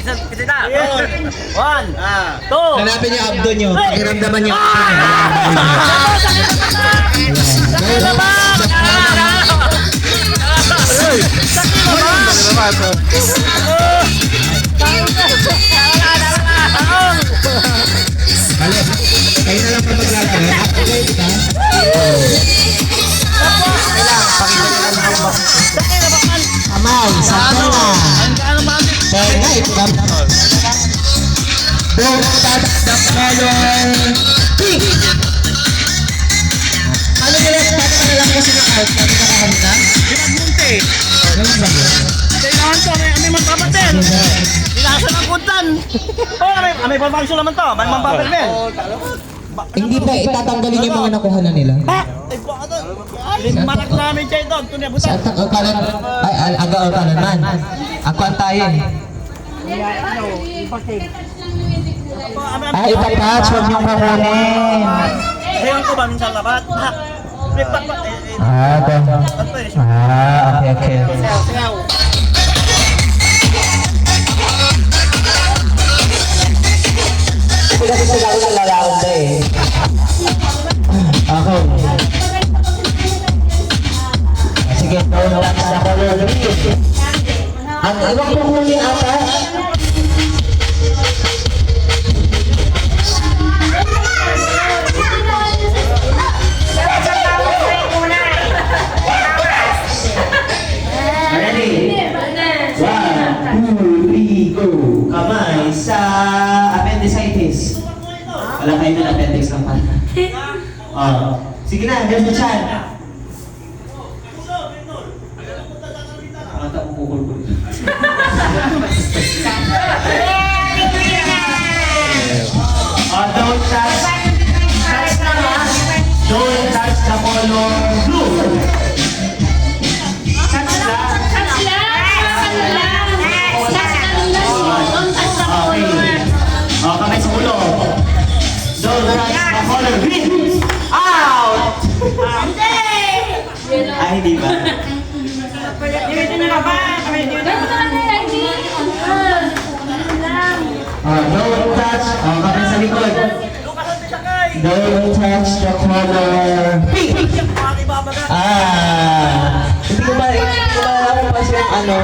Kita. 1, 2. Hanapin yung abdo nyo. Pakiramdaman nyo. Kayo na lang pa maglalaro. Amay, sakto na. Teka, ito na. Don't touch the color pink. Ano nila? Paano ka nalang kasi na-out? Paano ka kakamita? Pinagmunti. Ganun ba yun? Kailangan to, may magpapatin. Inasa ng kuntan. May pampaksyon naman to. May mampapelmen. Hindi pa itatanggalin yung mga nakuha na nila. Manak namin siya ito. Ito niya buta. Sa kalan, ay aga kalan man. Ako ang tayo. Ay, ipapatch, huwag niyong kakunin. Ewan ko ba minsan labat? Okay. Kasi sila ko nalalaon na eh. Ako. Sige, don't touch the color pink. Ang ibang kukunin ata. Kamay sa appendicitis. Wala kayo ng appendix ng pata. Sige na, ganyan siya. Mata mo kukul-kul. Don't touch. Don't touch the color blue. Touch kamay sa ulo. Don't touch the color green. Out! Ay, hindi ba? Don't touch. Kamay sa likod. Don't touch the color pink. Hindi ko ba alam pa siyang ano.